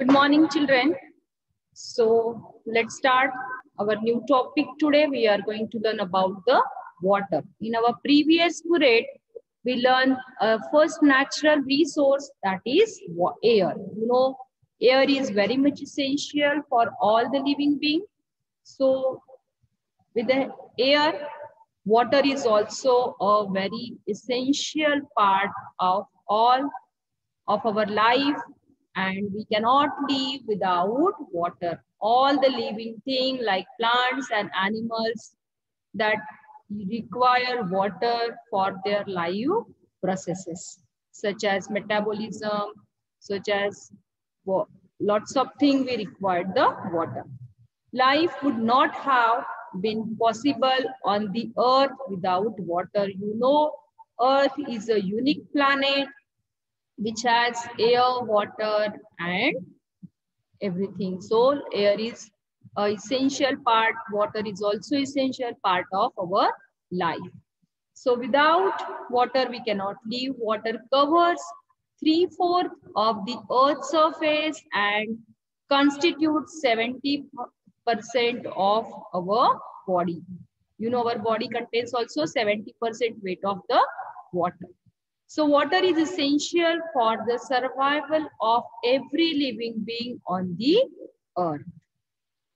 Good morning, children. So let's start our new topic today. We are going to learn about the water. In our previous period, we learned first natural resource, that is air. You know, air is very much essential for all the living beings. So with the air, water is also a very essential part of all of our life, and we cannot live without water. All the living things like plants and animals that require water for their life processes, such as metabolism, such as lots of things we require the water. Life would not have been possible on the earth without water. You know, earth is a unique planet which has air, water, and everything. So air is an essential part. Water is also essential part of our life. So without water, we cannot live. Water covers 3/4 of the Earth's surface and constitutes 70% of our body. You know, our body contains also 70% weight of the water. So water is essential for the survival of every living being on the earth.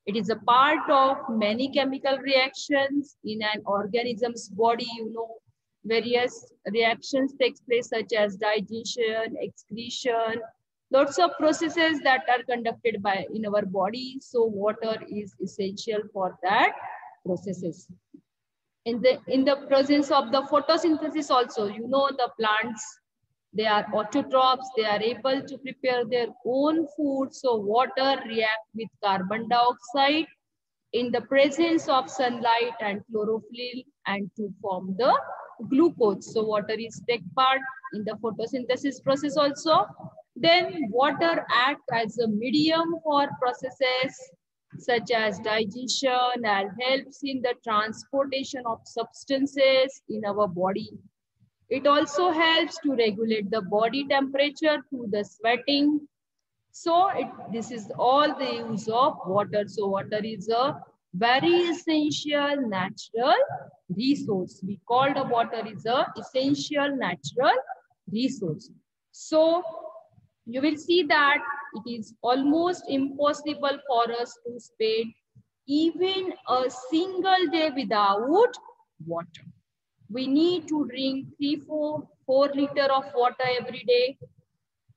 It is a part of many chemical reactions in an organism's body. You know, various reactions take place such as digestion, excretion, lots of processes that are conducted by in our body. So water is essential for that processes. In the presence of the photosynthesis also, you know, the plants, they are autotrophs, they are able to prepare their own food. So water react with carbon dioxide in the presence of sunlight and chlorophyll and to form the glucose. So water is take part in the photosynthesis process also. Then water acts as a medium for processes such as digestion and helps in the transportation of substances in our body. It also helps to regulate the body temperature through the sweating. So this is all the use of water. So water is a very essential natural resource. We call the water is a essential natural resource. So you will see that it is almost impossible for us to spend even a single day without water. We need to drink 4 liters of water every day.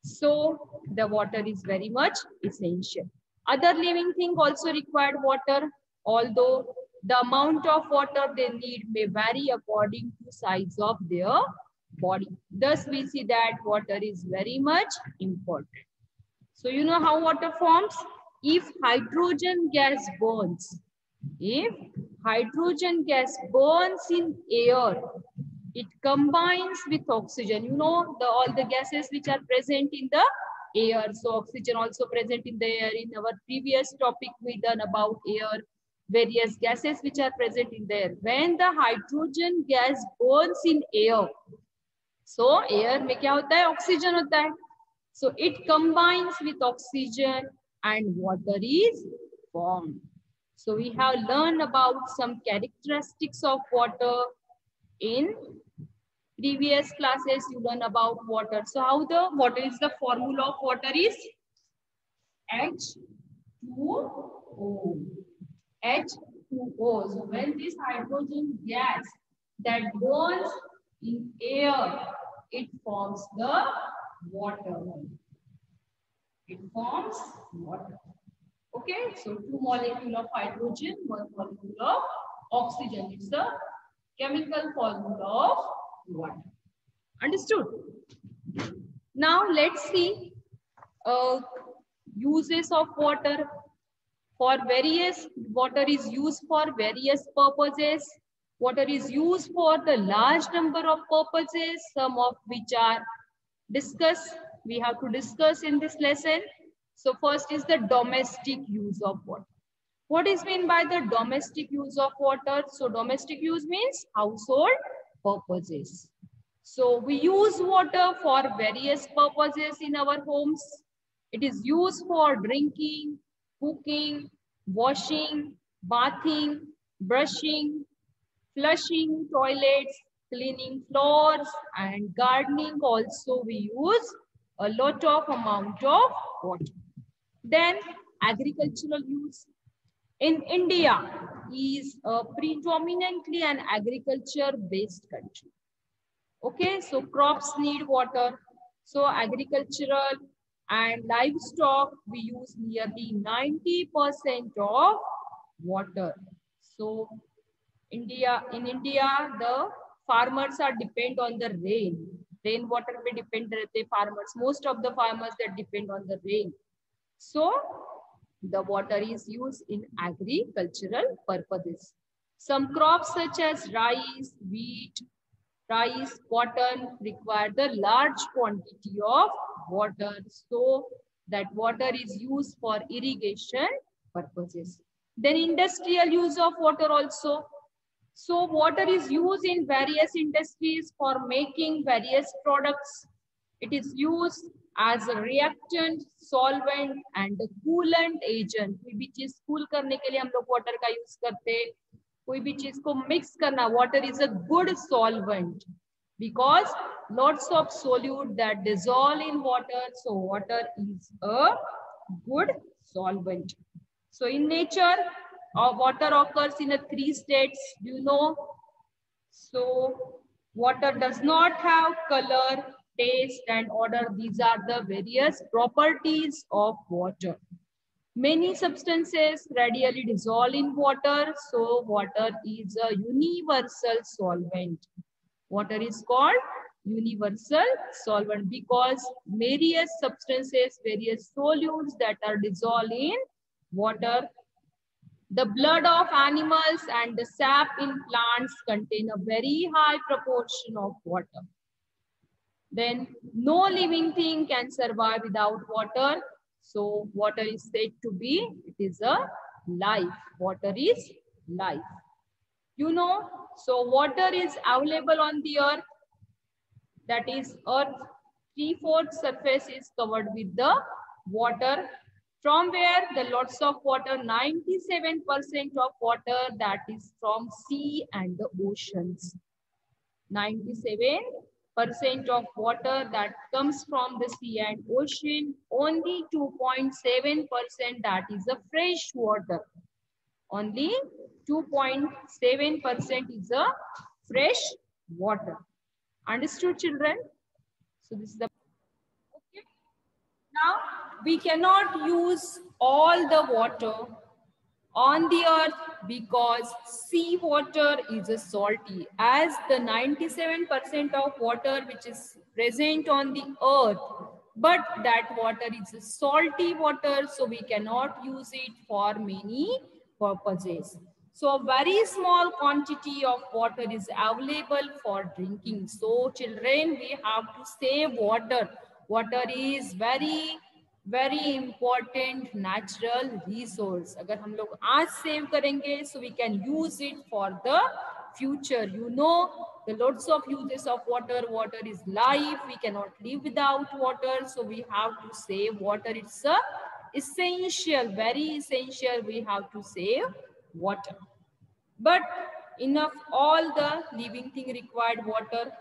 So the water is very much essential. Other living things also require water, although the amount of water they need may vary according to size of their body. Thus, we see that water is very much important. So you know how water forms? If hydrogen gas burns, if hydrogen gas burns in air, it combines with oxygen. You know, all the gases which are present in the air. So oxygen also present in the air. In our previous topic, we done about air, various gases which are present in the air. When the hydrogen gas burns in air, so air में क्या होता है? Oxygen होता है. So it combines with oxygen and water is formed. So we have learned about some characteristics of water in previous classes. You learn about water. So how the water is, the formula of water is H2O. H2O. So when this hydrogen gas that burns in air, it forms the water. It forms water. Okay, so 2 molecules of hydrogen, 1 molecule of oxygen. It's the chemical formula of water. Understood? Now let's see uses of water. Water is used for various purposes. Water is used for the large number of purposes, some of which are discussed. We have to discuss in this lesson. So first is the domestic use of water. What is meant by the domestic use of water? So domestic use means household purposes. So we use water for various purposes in our homes. It is used for drinking, cooking, washing, bathing, brushing, flushing toilets, cleaning floors, and gardening. Also, we use a lot of amount of water. Then agricultural use. In India is predominantly an agriculture-based country. Okay, so crops need water. So agricultural and livestock, we use nearly 90% of water. So in India, the farmers are depend on the rain. Rainwater पे depend रहते farmers. Most of the farmers that depend on the rain. So the water is used in agricultural purposes. Some crops such as wheat, cotton require the large quantity of water. So that water is used for irrigation purposes. Then industrial use of water also. So water is used in various industries for making various products. It is used as a reactant, solvent and a coolant agent. कोई भी चीज cool करने के लिए हम लोग water का use करते हैं. कोई भी चीज को mix करना, water is a good solvent because lots of solute that dissolve in water. So water is a good solvent. So in nature, water occurs in 3 states. Do you know? So water does not have color, taste and odor. These are the various properties of water. Many substances readily dissolve in water. So water is a universal solvent. Water is called universal solvent because various substances, various solutes that are dissolved in water. The blood of animals and the sap in plants contain a very high proportion of water. Then no living thing can survive without water. So water is said to be, it is a life. Water is life. You know, so water is available on the earth. That is, earth 3/4 surface is covered with the water. From where the lots of water, 97% of water that is from sea and the oceans. 97% of water that comes from the sea and ocean. Only 2.7% that is a fresh water. Only 2.7% is a fresh water. Understood, children? So this is the okay. Now we cannot use all the water on the earth because sea water is a salty. As the 97% of water which is present on the earth, but that water is a salty water, so we cannot use it for many purposes. So a very small quantity of water is available for drinking. So children, we have to save water. Water is very important natural resource. अगर हम लोग आज save करेंगे, so we can use it for the future. You know, the lots of uses of water. Water is life. We cannot live without water. So we have to save water. It's a essential, very essential. We have to save water. But enough all the living thing required water.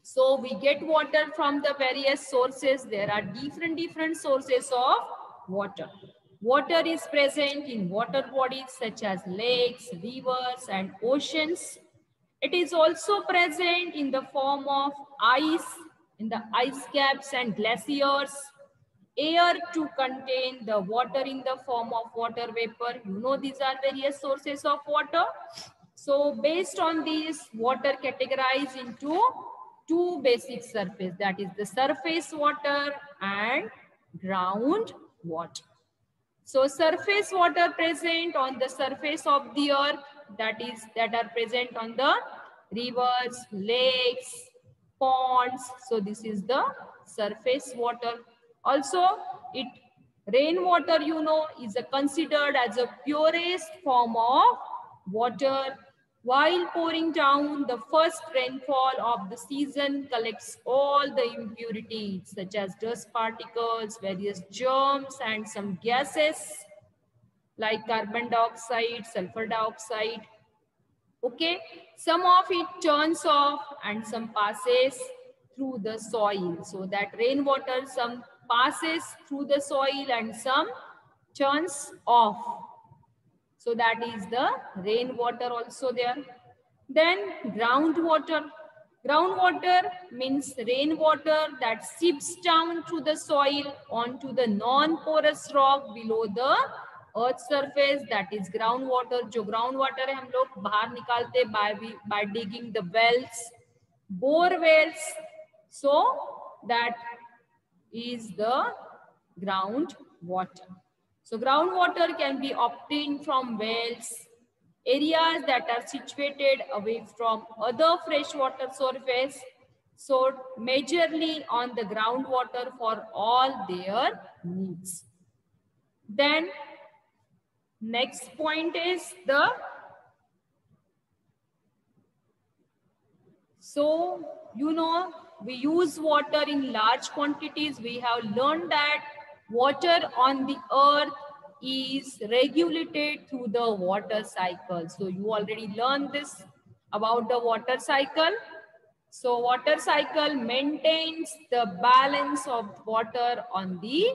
So we get water from the various sources. There are different sources of water. Water is present in water bodies such as lakes, rivers, and oceans. It is also present in the form of ice, in the ice caps and glaciers. Air to contain the water in the form of water vapor. You know, these are various sources of water. So based on these, water categorized into 2 basic surface, that is the surface water and ground water. So surface water present on the surface of the earth, that are present on the rivers, lakes, ponds. So this is the surface water. Also, rainwater, you know, is considered as a purest form of water. While pouring down, the first rainfall of the season collects all the impurities such as dust particles, various germs, and some gases like carbon dioxide, sulfur dioxide. Okay, some of it turns off and some passes through the soil. So that rainwater, some passes through the soil and some turns off. So that is the rainwater also there. Then groundwater. Groundwater means rainwater that seeps down to the soil onto the non-porous rock below the earth surface. That is groundwater. जो groundwater है हम लोग बाहर निकालते by digging the wells, bore wells. So that is the groundwater. So groundwater can be obtained from wells, areas that are situated away from other freshwater sources, so majorly on the groundwater for all their needs. Then next point is we use water in large quantities. We have learned that water on the earth is regulated through the water cycle. So you already learned this about the water cycle. So water cycle maintains the balance of water on the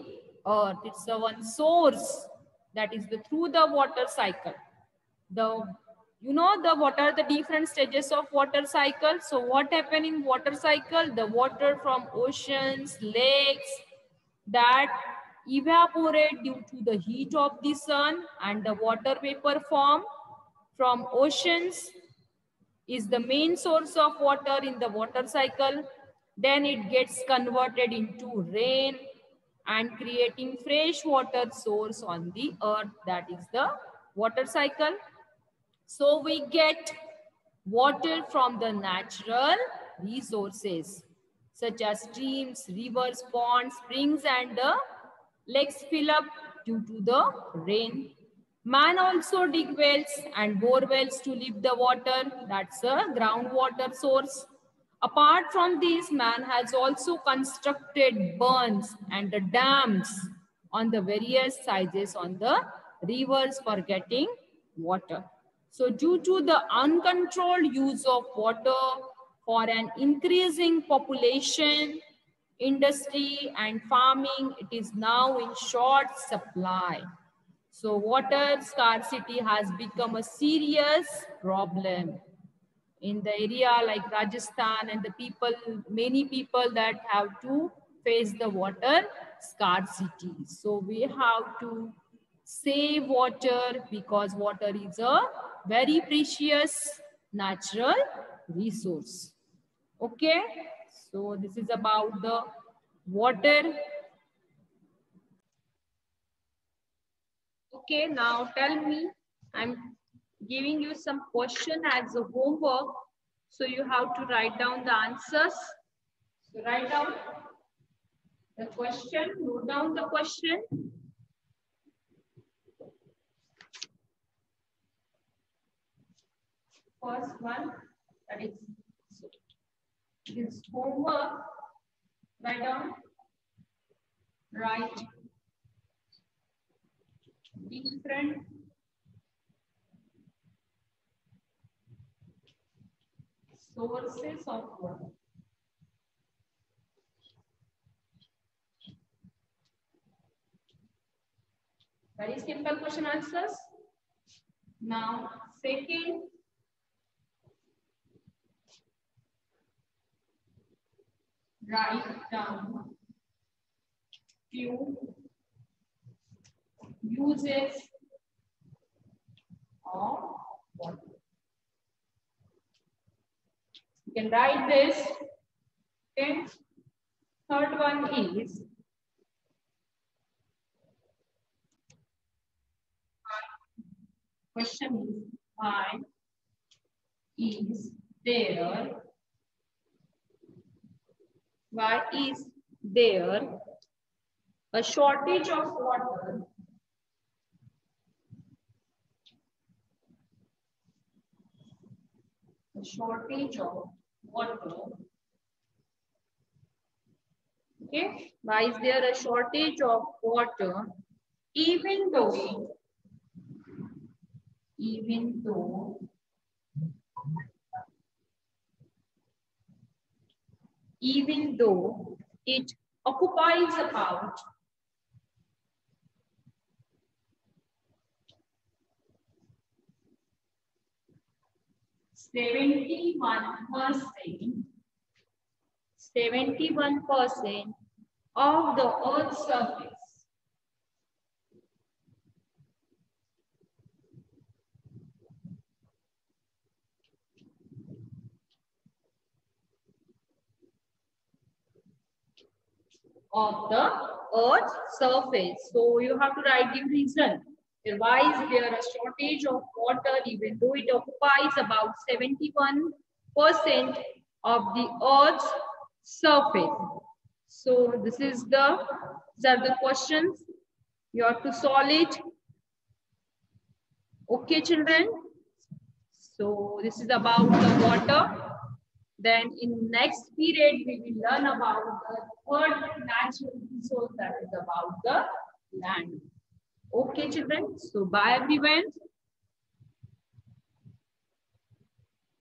earth. It's the one source that is through the water cycle. What are the different stages of water cycle? So what happen in water cycle? The water from oceans, lakes that evaporate due to the heat of the sun and the water vapor form from oceans is the main source of water in the water cycle. Then it gets converted into rain and creating fresh water source on the earth. That is the water cycle. So we get water from the natural resources such as streams, rivers, ponds, springs, and the lakes fill up due to the rain. Man also dig wells and bore wells to lift the water. That's a groundwater source. Apart from this, man has also constructed burns and the dams on the various sizes on the rivers for getting water. So due to the uncontrolled use of water for an increasing population, industry and farming, it is now in short supply. So water scarcity has become a serious problem in the area like Rajasthan and many people that have to face the water scarcity. So we have to save water because water is a very precious natural resource. Okay, so this is about the water. Okay, now tell me, I'm giving you some question as a homework. So you have to write down the answers. So write down the question, note down the question. First one, that is homework. Write down. Write different sources of water. Very simple question answers. Now, second, write down few uses of water. You can write this. Okay. Third one is question is why is there a shortage of water shortage of water. Okay, why is there a shortage of water? Even though it occupies about 71% of the Earth's surface. Of the Earth's surface. So you have to write the reason. Why is there a shortage of water even though it occupies about 71% of the Earth's surface? So these are the questions. You have to solve it. Okay, children. So this is about the water. Then in next period, we will learn about the third natural resource, that is about the land. Okay, children. So bye everyone.